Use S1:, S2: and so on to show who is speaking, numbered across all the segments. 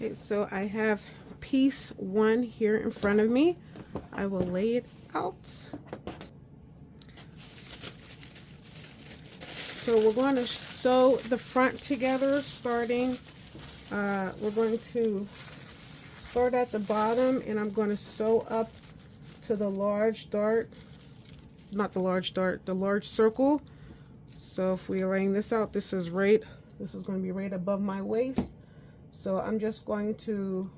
S1: Okay, so I have piece 1 here in front of me. I will lay it out. So we're going to sew the front together, starting, we're going to start at the bottom, and I'm going to sew up to the large dart, not the large dart, the large circle. So if we laying this out, this is going to be right above my waist. So I'm just going to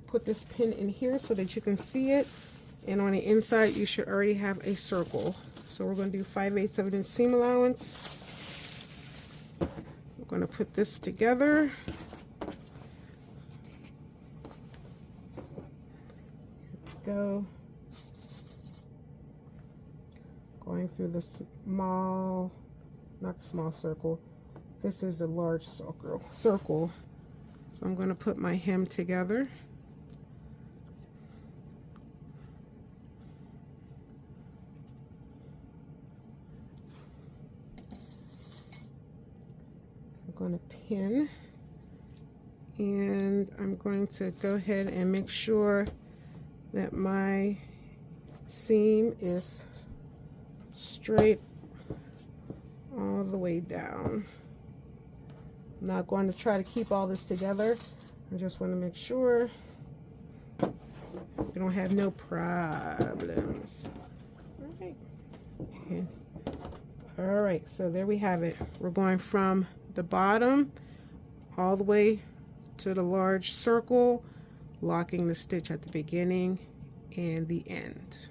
S1: put this pin in here so that you can see it. And on the inside, you should already have a circle. So we're going to do 5/8 of an inch seam allowance. We're going to put this together. Go. Going through the small, not the small circle. This is the large circle. So I'm going to put my hem together. I'm going to pin, and I'm going to go ahead and make sure that my seam is straight all the way down. I'm not going to try to keep all this together. I just want to make sure we don't have no problems. All right, so there we have it. We're going from the bottom all the way to the large circle, locking the stitch at the beginning and the end.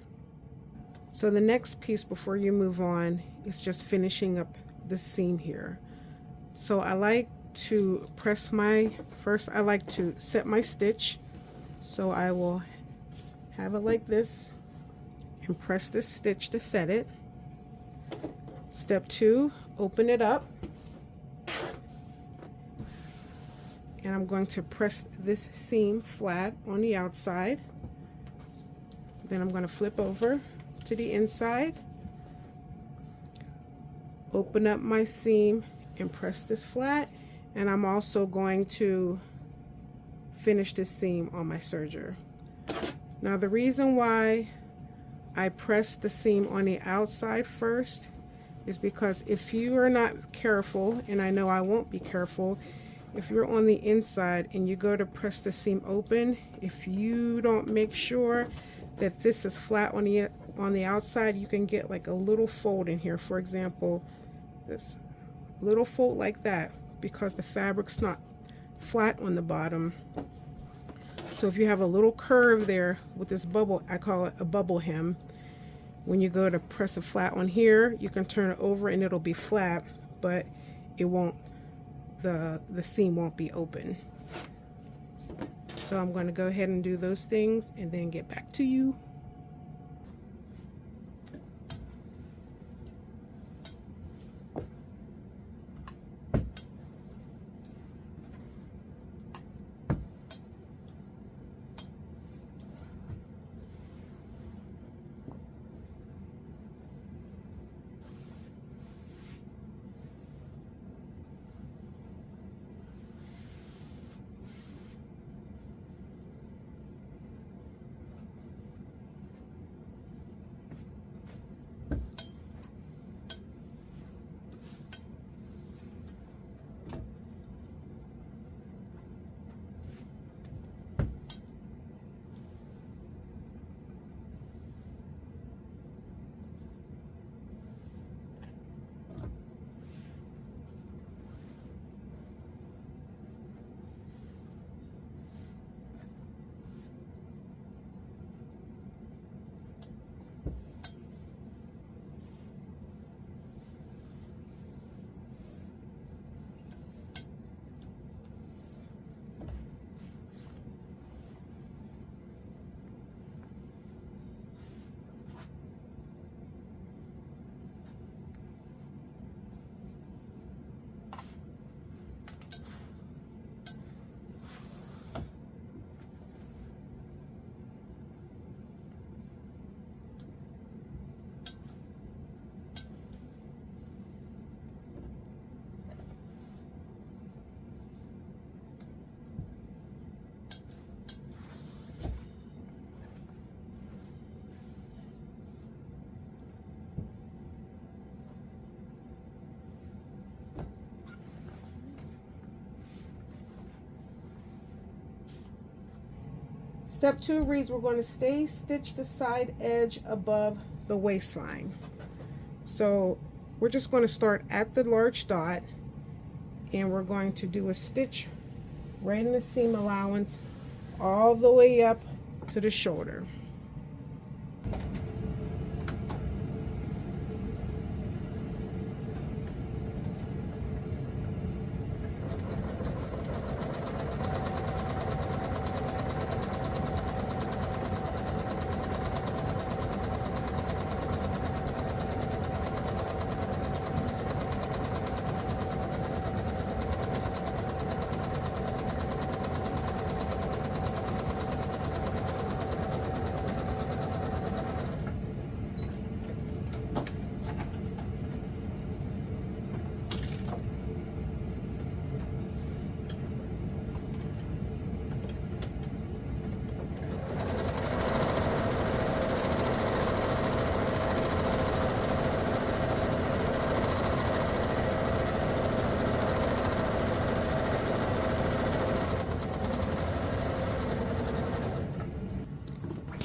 S1: So the next piece before you move on is just finishing up the seam here. So I like to I like to set my stitch. So I will have it like this and press this stitch to set it. Step 2, open it up. And I'm going to press this seam flat on the outside. Then I'm going to flip over to the inside, open up my seam and press this flat, and I'm also going to finish this seam on my serger. Now the reason why I press the seam on the outside first is because if you are not careful, and I know I won't be careful, if you're on the inside and you go to press the seam open, if you don't make sure that this is flat on the outside, you can get like a little fold in here. For example, this little fold like that, because the fabric's not flat on the bottom. So if you have a little curve there with this bubble, I call it a bubble hem. When you go to press it flat on here, you can turn it over and it'll be flat, but it won't, the seam won't be open. So I'm going to go ahead and do those things and then get back to you. Step 2 reads, we're going to stay stitch the side edge above the waistline. So we're just going to start at the large dot, and we're going to do a stitch right in the seam allowance all the way up to the shoulder.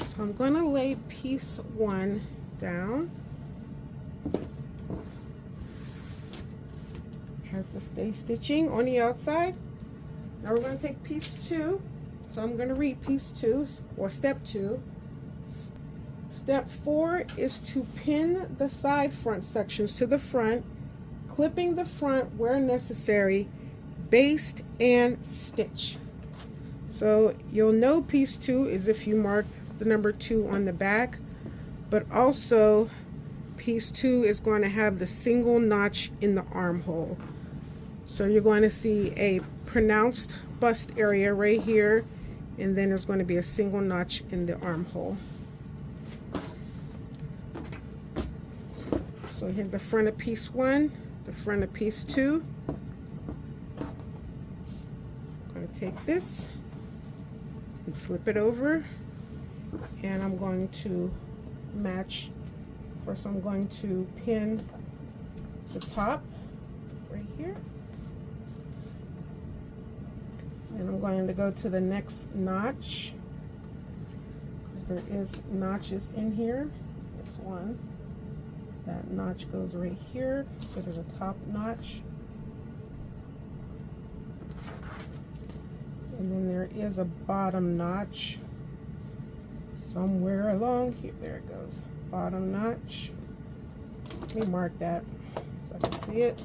S1: So I'm going to lay piece 1 down. Has the stay stitching on the outside. Now we're going to take piece 2. So I'm going to read piece 2, or step 2. Step 4 is to pin the side front sections to the front, clipping the front where necessary, baste and stitch. So you'll know piece 2 is if you mark the number 2 on the back, but also piece 2 is going to have the single notch in the armhole. So you're going to see a pronounced bust area right here, and then there's going to be a single notch in the armhole. So here's the front of piece 1, the front of piece 2. I'm going to take this and flip it over, and I'm going to match. First I'm going to pin the top right here, and I'm going to go to the next notch because there is notches in here. There's one. That notch goes right here, so there's a top notch, and then there is a bottom notch somewhere along here. There it goes, bottom notch. Let me mark that so I can see it.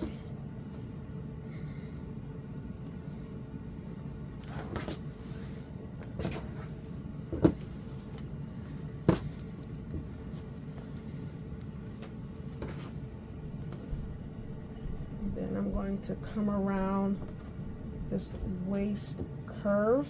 S1: Then I'm going to come around this waist curve.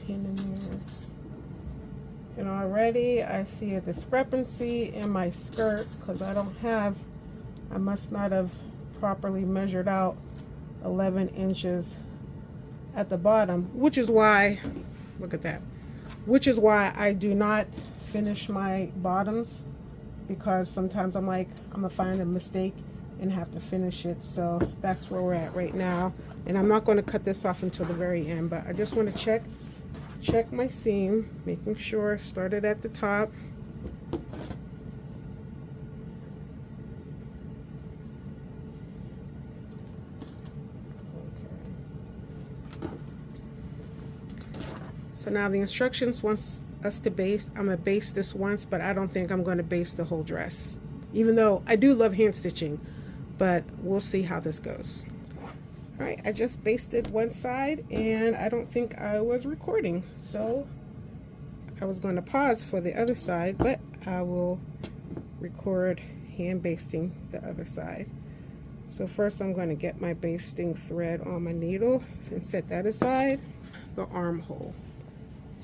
S1: Pin in there. And already I see a discrepancy in my skirt because I must not have properly measured out 11 inches at the bottom, which is why, look at that, which is why I do not finish my bottoms, because sometimes I'm like, I'm gonna find a mistake and have to finish it. So that's where we're at right now, and I'm not going to cut this off until the very end, but I just want to check my seam, making sure I started at the top. Okay. So now the instructions wants us to baste. I'm gonna baste this once, but I don't think I'm going to baste the whole dress, even though I do love hand stitching, but we'll see how this goes. All right, I just basted one side and I don't think I was recording, so I was going to pause for the other side, but I will record hand basting the other side. So first I'm going to get my basting thread on my needle and set that aside. The armhole.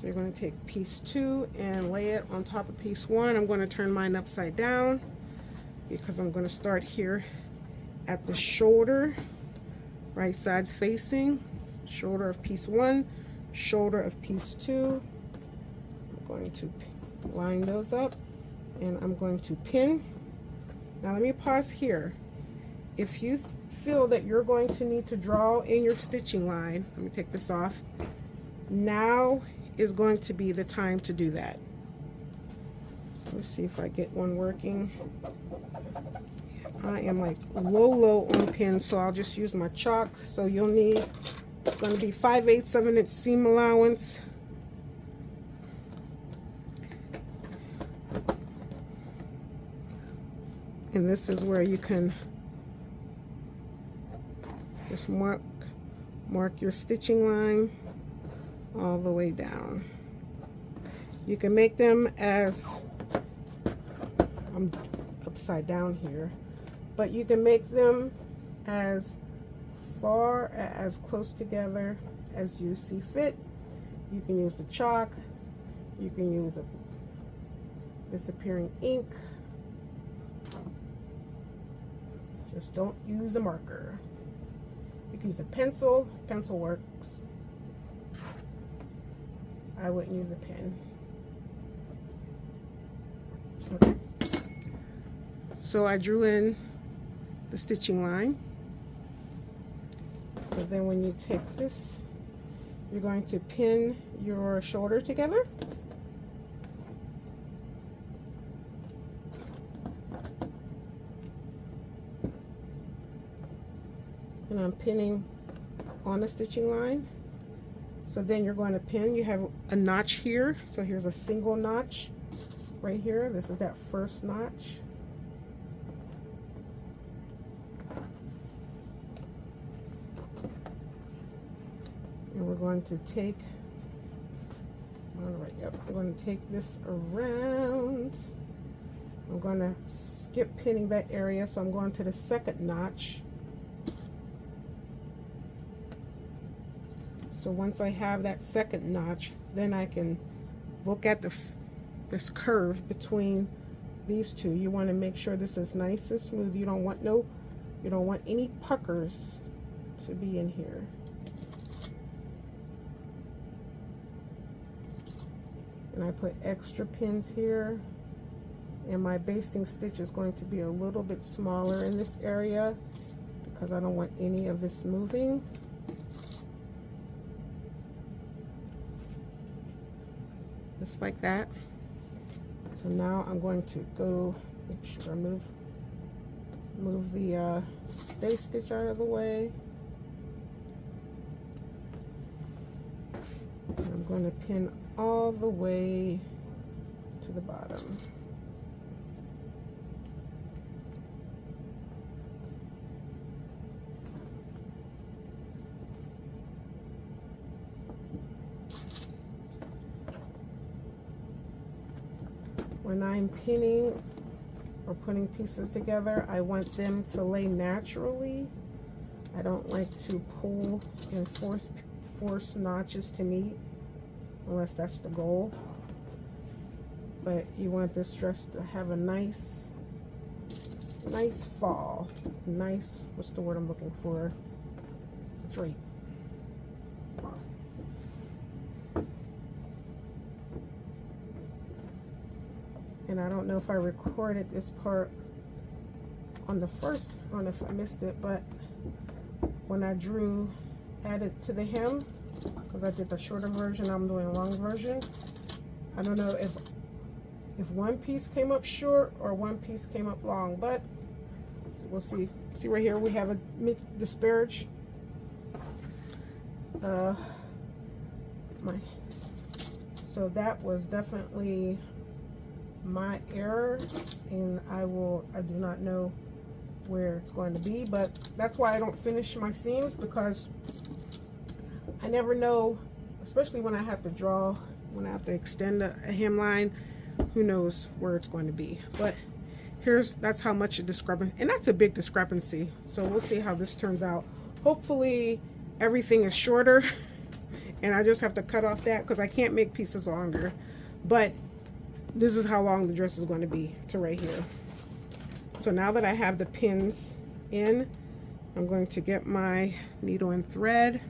S1: So you're going to take piece 2 and lay it on top of piece 1. I'm going to turn mine upside down because I'm going to start here at the shoulder, right sides facing, shoulder of piece 1, shoulder of piece 2. I'm going to line those up and I'm going to pin. Now let me pause here. If you feel that you're going to need to draw in your stitching line, let me take this off. Now is going to be the time to do that. So let's see if I get one working. I am like low on pins, so I'll just use my chalk. So you'll need, it's going to be 5/8 of an inch seam allowance. And this is where you can just mark your stitching line all the way down. You can make them as, I'm upside down here, but you can make them as far, as close together as you see fit. You can use the chalk, you can use a disappearing ink. Just don't use a marker. You can use a pencil. Pencil works. I wouldn't use a pen. Okay. So I drew in the stitching line. So then when you take this, you're going to pin your shoulder together. And I'm pinning on the stitching line. So then you're going to pin, you have a notch here. So here's a single notch right here. This is that first notch. And we're going to take, all right, yep, we're going to take this around. I'm going to skip pinning that area, so I'm going to the second notch. So once I have that second notch, then I can look at this curve between these two. You want to make sure this is nice and smooth. You don't want any puckers to be in here. And I put extra pins here, and my basting stitch is going to be a little bit smaller in this area because I don't want any of this moving. Just like that. So now I'm going to go make sure I move the stay stitch out of the way. And I'm going to pin all the way to the bottom. When I'm pinning or putting pieces together, I want them to lay naturally. I don't like to pull and force notches to meet unless that's the goal. But you want this dress to have a nice fall. Nice, what's the word I'm looking for? Drape. And I don't know if I recorded this part on the first one, if I missed it, but when I added to the hem, because I did the shorter version, I'm doing a long version. I don't know if one piece came up short or one piece came up long, but we'll see. See right here, we have a disparage. So that was definitely my error, and I do not know where it's going to be, but that's why I don't finish my seams, because I never know, especially when I have to draw, when I have to extend a hemline, who knows where it's going to be. But that's how much a discrepancy, and that's a big discrepancy. So we'll see how this turns out. Hopefully everything is shorter and I just have to cut off that because I can't make pieces longer. But this is how long the dress is going to be, to right here. So now that I have the pins in, I'm going to get my needle and thread,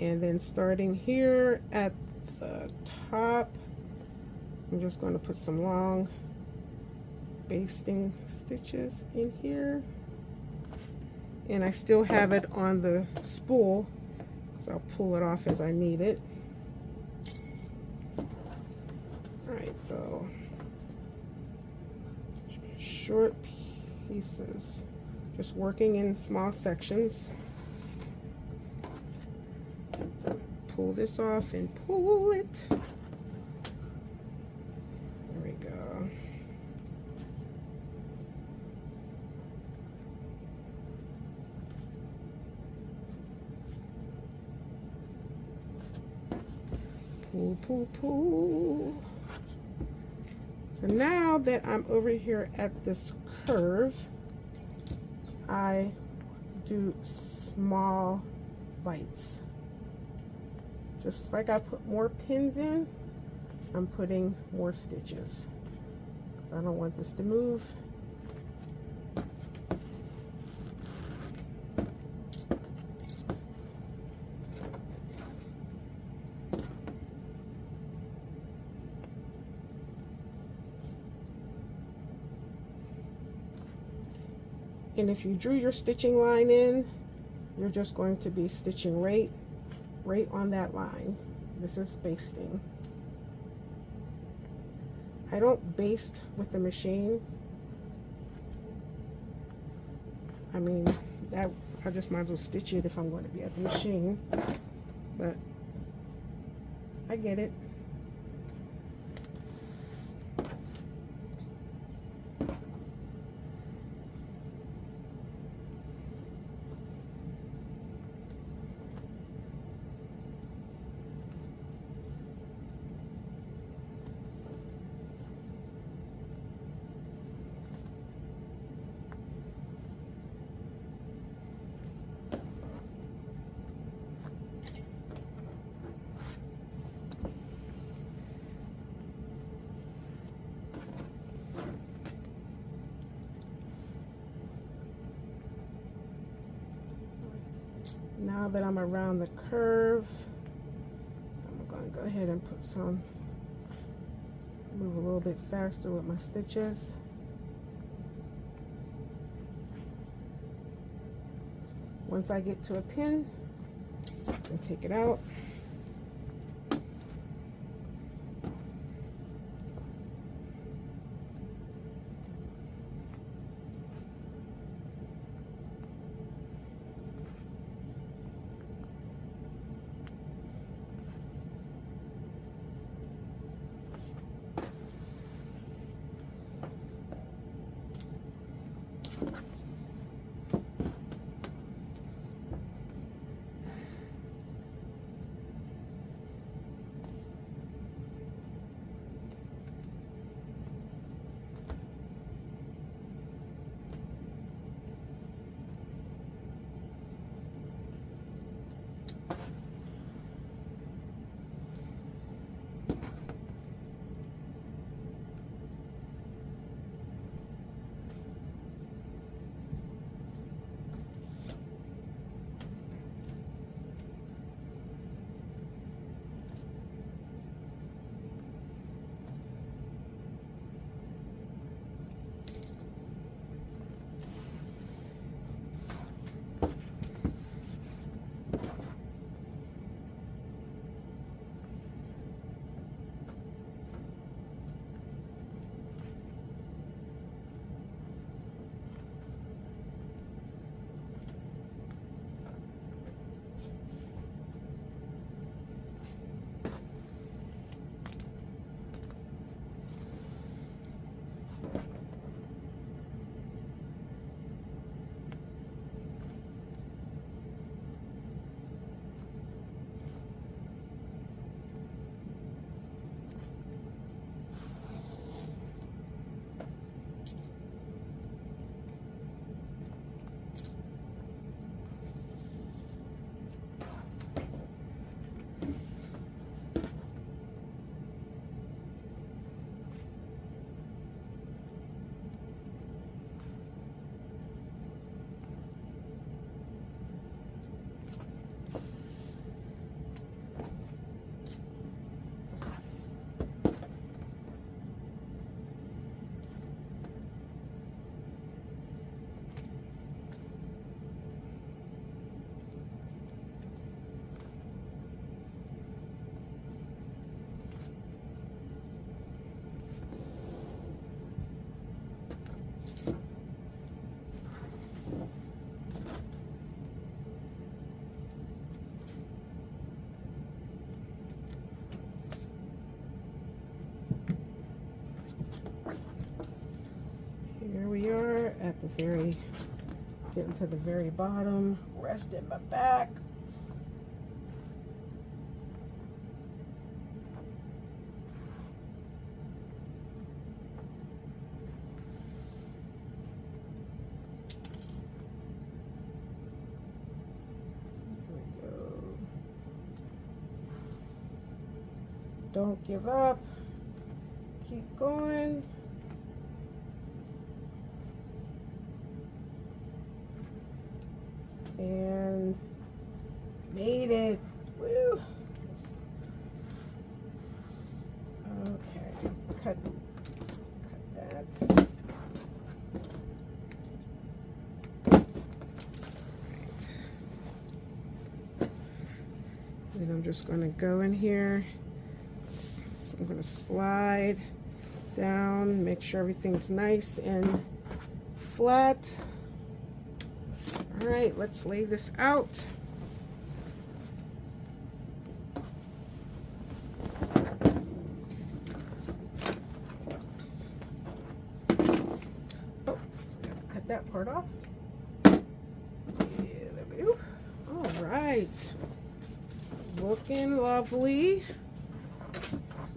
S1: and then starting here at the top, I'm just going to put some long basting stitches in here, and I still have it on the spool because I'll pull it off as I need it. All right, so short pieces, just working in small sections. Pull this off and pull it. There we go. Pull, pull, pull. So now that I'm over here at this curve, I do small bites. Just like I put more pins in, I'm putting more stitches because I don't want this to move. And if you drew your stitching line in, you're just going to be stitching right on that line. This is basting. I don't baste with the machine. I mean, that I just might as well stitch it if I'm going to be at the machine, but I get it. Now that I'm around the curve, I'm going to go ahead and put some, move a little bit faster with my stitches. Once I get to a pin, I can take it out. at the very, getting to the very bottom, resting my back. Don't give up. Keep going. And made it. Woo. Okay. Cut that. Then I'm just going to go in here. I'm going to slide down, make sure everything's nice and flat. All right, let's lay this out. Oh, cut that part off. Yeah, there we go. All right, looking lovely.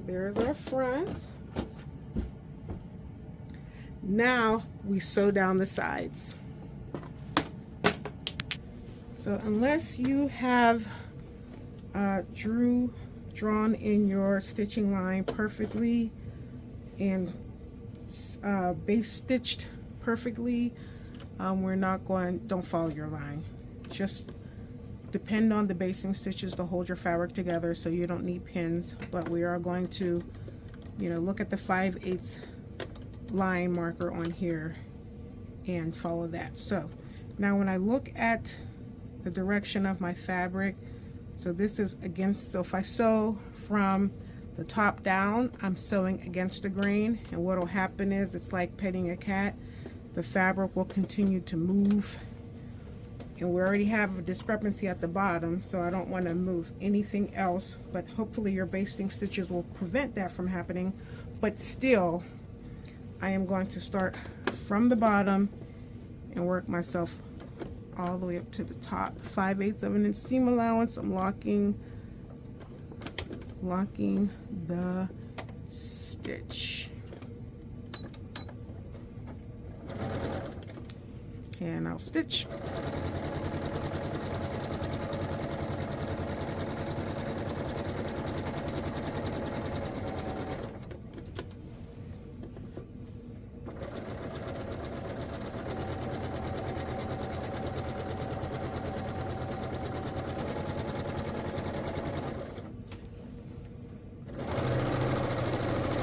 S1: There's our front. Now we sew down the sides. So unless you have drawn in your stitching line perfectly and base stitched perfectly, don't follow your line. Just depend on the basting stitches to hold your fabric together, so you don't need pins. But we are going to, look at the 5/8 line marker on here and follow that. So now when I look at the direction of my fabric, so this is against, so if I sew from the top down, I'm sewing against the grain, and what will happen is, it's like petting a cat. The fabric will continue to move, and we already have a discrepancy at the bottom, so I don't want to move anything else, but hopefully your basting stitches will prevent that from happening. But still, I am going to start from the bottom and work myself all the way up to the top. 5/8 of an inch seam allowance. I'm locking the stitch, and I'll stitch.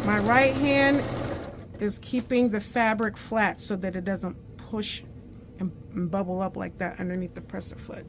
S1: My right hand is keeping the fabric flat so that it doesn't push and bubble up like that underneath the presser foot.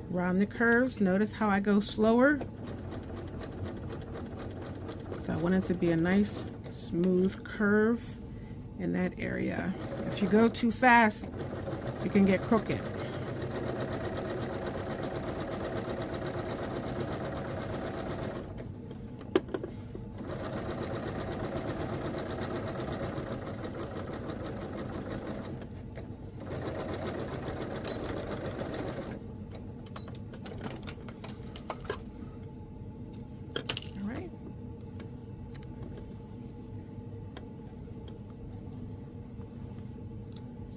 S1: Round the curves. Notice how I go slower. So I want it to be a nice smooth curve in that area. If you go too fast, it can get crooked.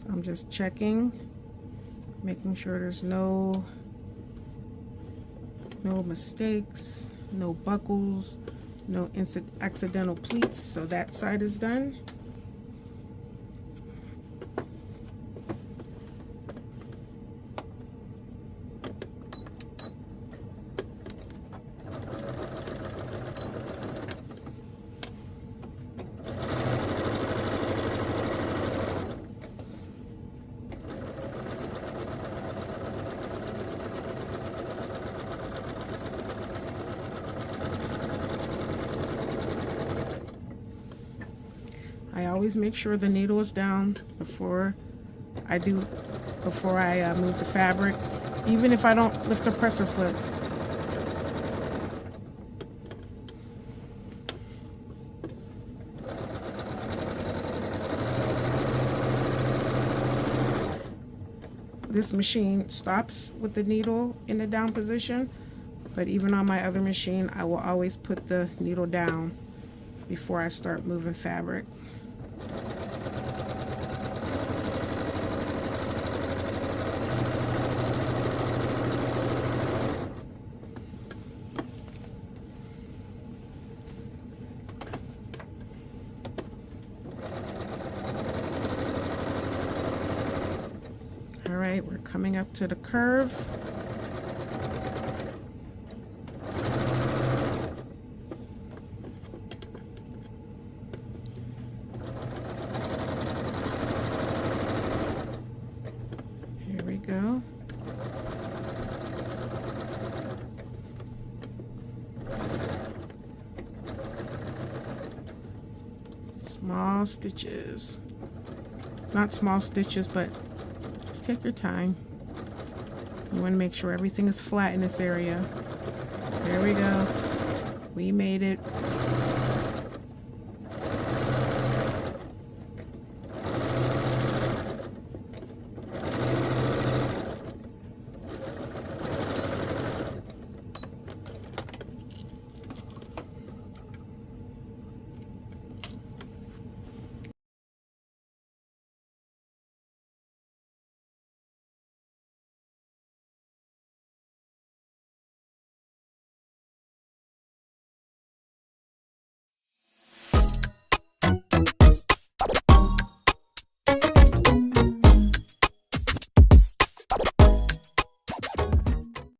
S1: I'm just checking, making sure there's no mistakes, no buckles, No accidental pleats, so that side is done. I always make sure the needle is down before I move the fabric, even if I don't lift the presser foot. This machine stops with the needle in the down position, but even on my other machine, I will always put the needle down before I start moving fabric. All right, we're coming up to the curve. Here we go. Small stitches. Not small stitches, but just take your time. You want to make sure everything is flat in this area. There we go. We made it.